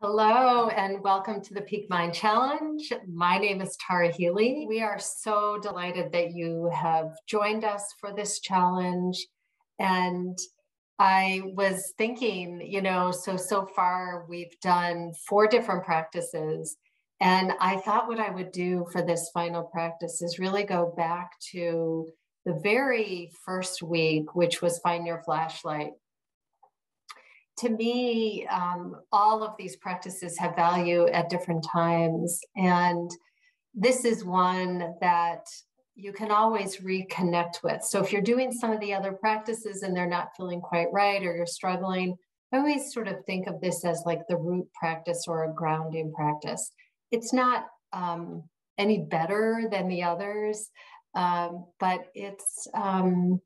Hello and welcome to the Peak Mind Challenge. My name is Tara Healy. We are so delighted that you have joined us for this challenge. And I was thinking, so far we've done 4 different practices. And I thought what I would do for this final practice is really go back to the very first week, which was Find Your Flashlight. To me, all of these practices have value at different times. And this is one that you can always reconnect with. So if you're doing some of the other practices and they're not feeling quite right or you're struggling, I always sort of think of this as like the root practice or a grounding practice. It's not any better than the others, but it's often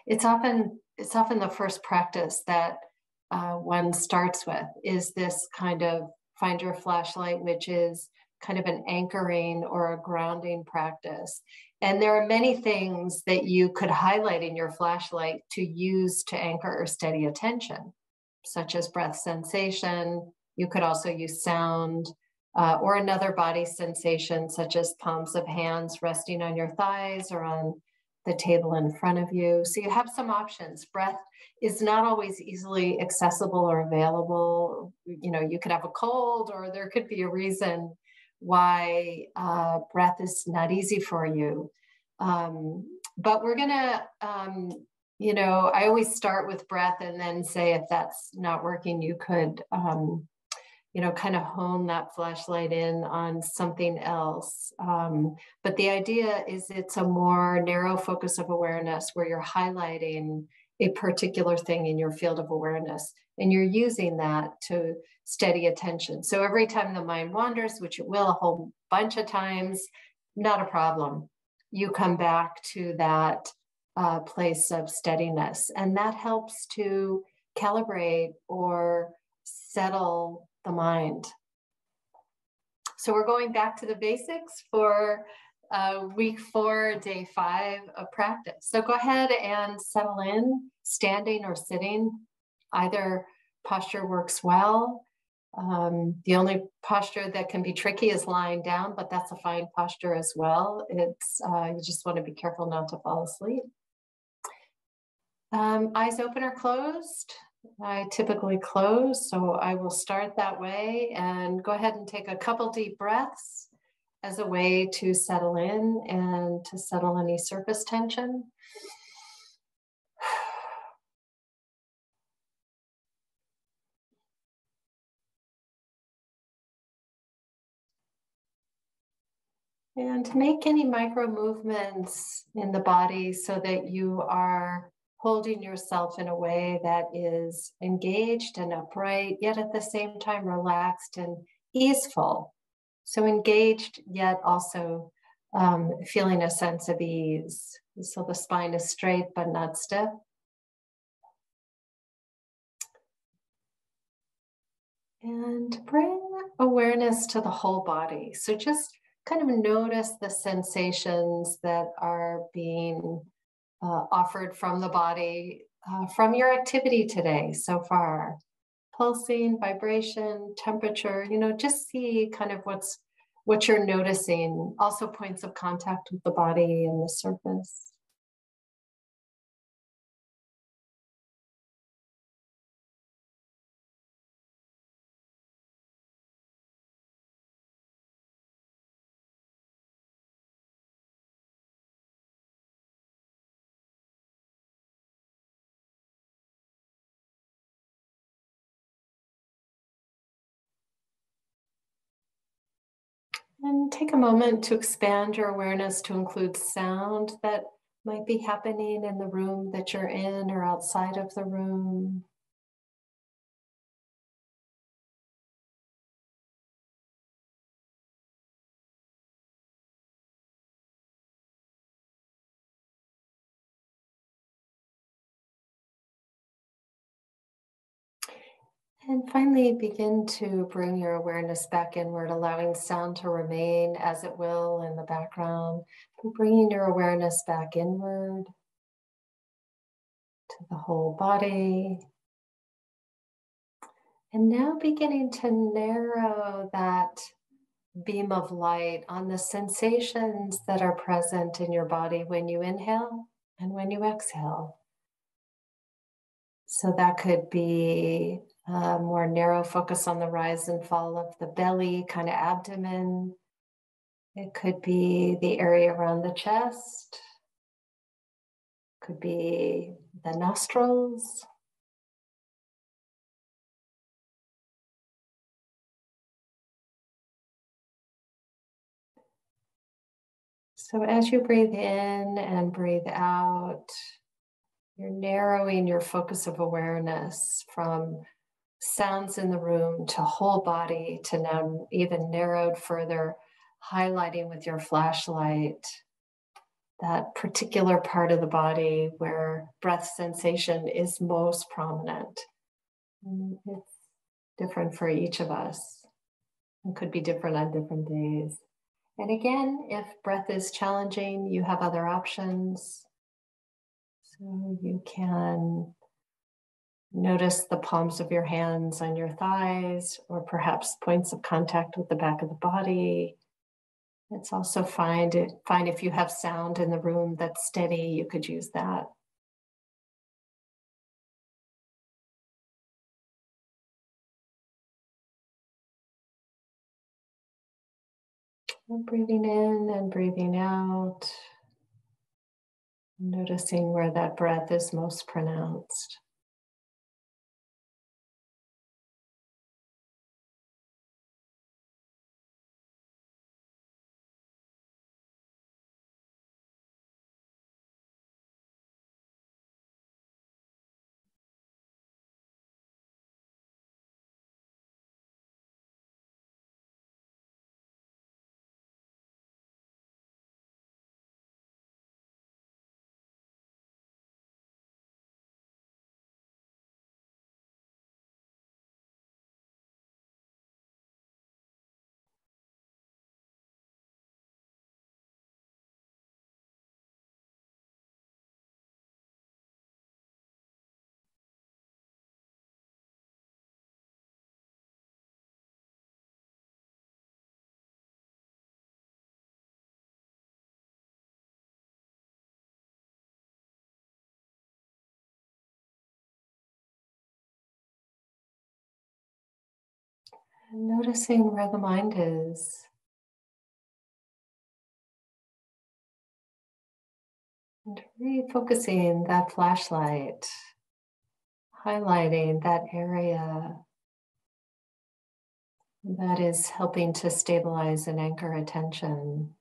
the first practice that one starts with is this kind of Find Your Flashlight, which is kind of an anchoring or a grounding practice. And there are many things that you could highlight in your flashlight to use to anchor or steady attention, such as breath sensation. You could also use sound or another body sensation, such as palms of hands resting on your thighs or on the table in front of you. So you have some options. Breath is not always easily accessible or available. You could have a cold, or there could be a reason why breath is not easy for you. But we're gonna, I always start with breath and then say, if that's not working, you could, kind of hone that flashlight in on something else. But the idea is it's a more narrow focus of awareness where you're highlighting a particular thing in your field of awareness, and you're using that to steady attention. So every time the mind wanders, which it will a whole bunch of times, not a problem. You come back to that place of steadiness, and that helps to calibrate or settle the mind. So we're going back to the basics for week 4, day 5 of practice. So go ahead and settle in, standing or sitting. Either posture works well. The only posture that can be tricky is lying down, but that's a fine posture as well. It's you just want to be careful not to fall asleep. Eyes open or closed? I typically close, so I will start that way and go ahead and take a couple deep breaths as a way to settle in and to settle any surface tension. And to make any micro movements in the body so that you are holding yourself in a way that is engaged and upright, yet at the same time relaxed and easeful. So engaged, yet also feeling a sense of ease. So the spine is straight but not stiff. And bring awareness to the whole body. So just kind of notice the sensations that are being offered from the body, from your activity today so far. Pulsing, vibration, temperature, just see kind of what you're noticing. Also points of contact with the body and the surface. And take a moment to expand your awareness to include sound that might be happening in the room that you're in or outside of the room. And finally, begin to bring your awareness back inward, allowing sound to remain as it will in the background, bringing your awareness back inward to the whole body. And now beginning to narrow that beam of light on the sensations that are present in your body when you inhale and when you exhale. So that could be a more narrow focus on the rise and fall of the belly, kind of abdomen. It could be the area around the chest, could be the nostrils. So as you breathe in and breathe out, you're narrowing your focus of awareness from sounds in the room to whole body to now even narrowed further, highlighting with your flashlight that particular part of the body where breath sensation is most prominent. It's different for each of us. It could be different on different days. And again, if breath is challenging, you have other options. So you can notice the palms of your hands on your thighs, or perhaps points of contact with the back of the body. It's also fine if you have sound in the room that's steady, you could use that. And breathing in and breathing out, noticing where that breath is most pronounced. And noticing where the mind is. And refocusing that flashlight, highlighting that area that is helping to stabilize and anchor attention.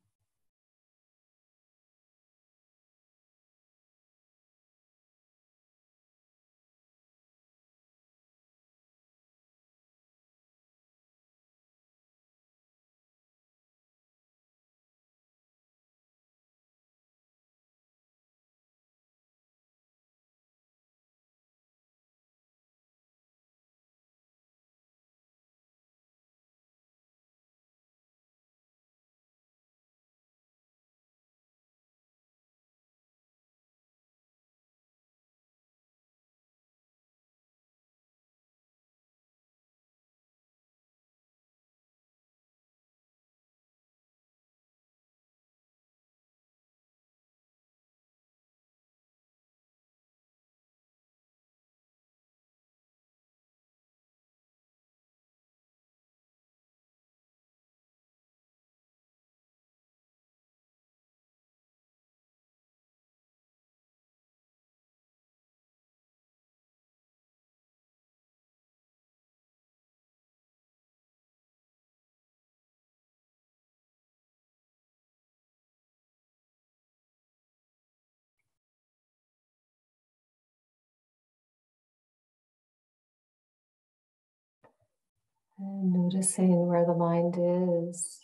And noticing where the mind is,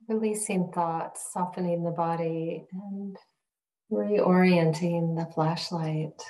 releasing thoughts, softening the body, and reorienting the flashlight.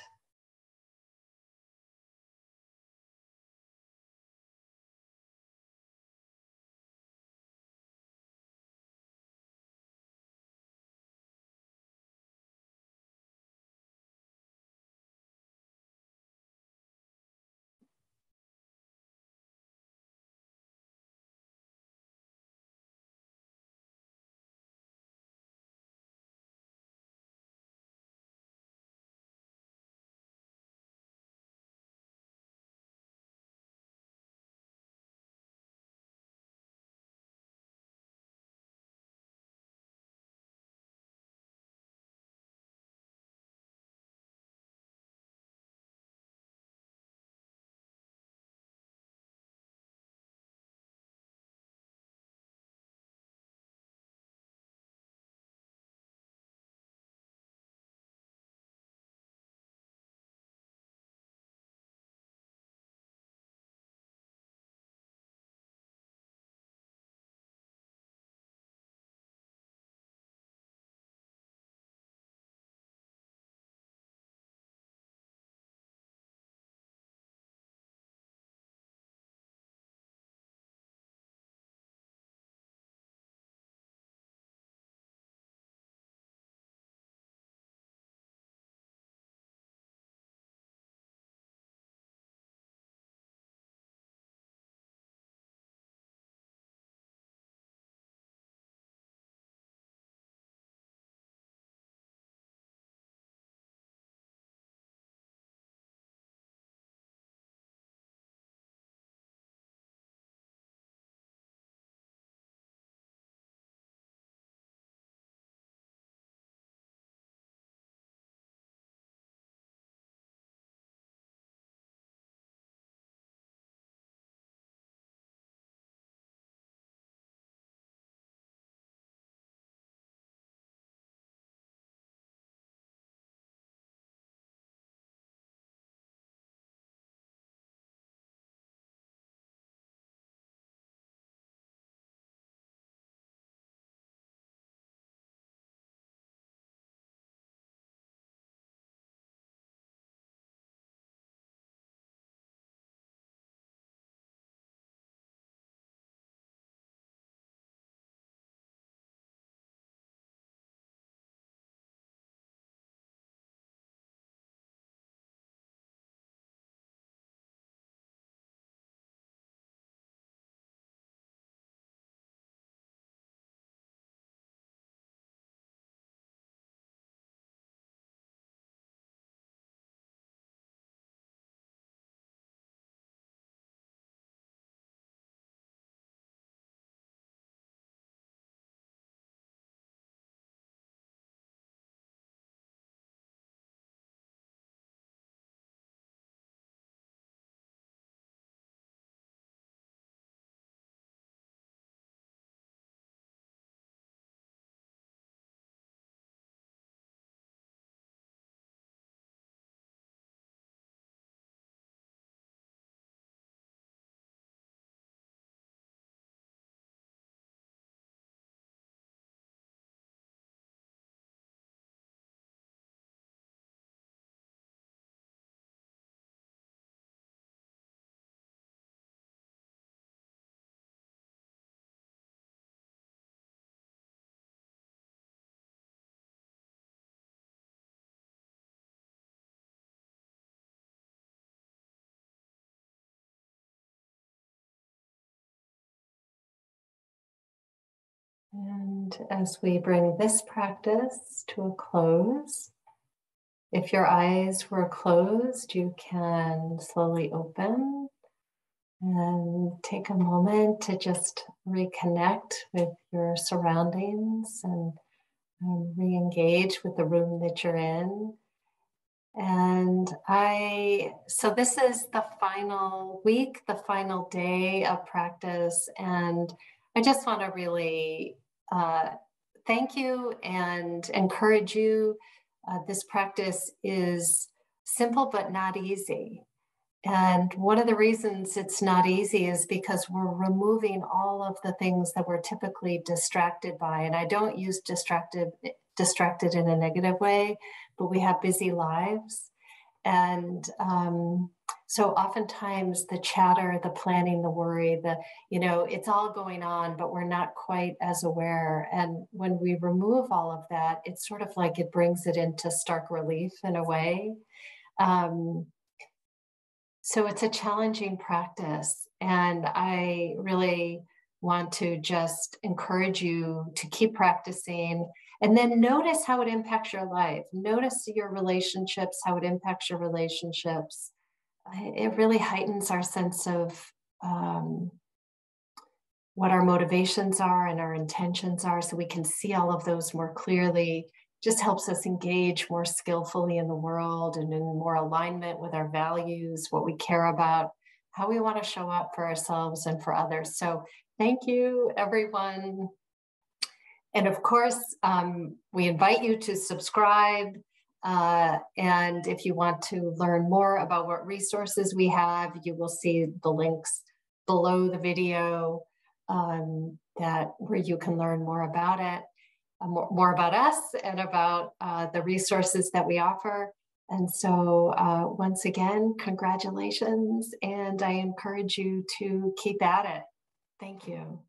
And as we bring this practice to a close, if your eyes were closed, you can slowly open and take a moment to just reconnect with your surroundings and re-engage with the room that you're in. So this is the final week, the final day of practice. And I just want to really uh, thank you and encourage you. This practice is simple but not easy. And one of the reasons it's not easy is because we're removing all of the things that we're typically distracted by. And I don't use distracted in a negative way, but we have busy lives. And so oftentimes the chatter, the planning, the worry, it's all going on, but we're not quite as aware. And when we remove all of that, it's sort of like it brings it into stark relief in a way. Um, so it's a challenging practice. And I really want to just encourage you to keep practicing and then notice how it impacts your life. Notice your relationships, how it impacts your relationships. It really heightens our sense of um, what our motivations are and our intentions are so we can see all of those more clearly. Just helps us engage more skillfully in the world and in more alignment with our values, what we care about, how we want to show up for ourselves and for others. So thank you, everyone. And of course, we invite you to subscribe. And if you want to learn more about what resources we have, you will see the links below the video where you can learn more about it, more about us and about the resources that we offer. And so once again, congratulations. And I encourage you to keep at it. Thank you.